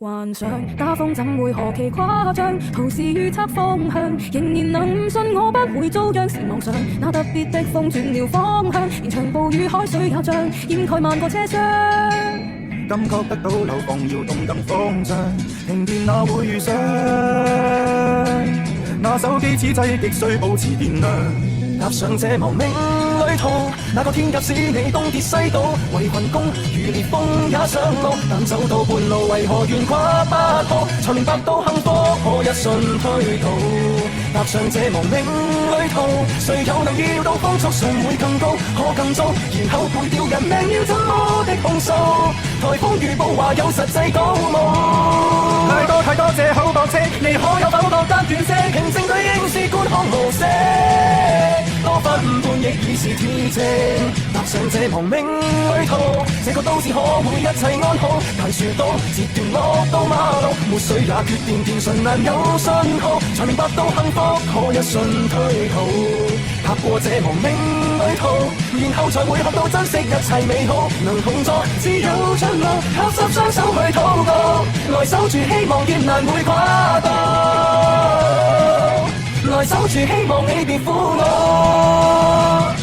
幻想打風怎會何其誇張？圖示預測方向，仍然能信我不會遭殃。是妄想那特別的風轉了方向，連場暴雨海水也像掩蓋萬個車廂。感覺得到樓房搖動更方向，停電那會遇上，那手機此際極需保持電量。踏上這亡命旅途，那個天鴿使你東跌西倒，為群攻如烈風也上路，但走到半路為何懸掛不可？才明白到幸福可一瞬推倒。踏上這亡命旅途，誰又能料到風速上會更高，可更糟，然後賠掉人命要怎麼的控訴？颱風預報話有實際倒冇，太多這口駁斥，你可有否覺得惋惜？平靜對應是觀看無色，多分半亦已是天職。踏上這亡命旅途，這個都市可會一切安好？大樹倒，截斷落到馬路，沒水也決定電信難有信號，才明白到幸福可一瞬推逃。踏過這亡命旅途，然後才會學到珍惜一切美好，能同坐只有出路，合十雙手去禱告，來守住希望劫難會跨渡，來守住希望你別負我。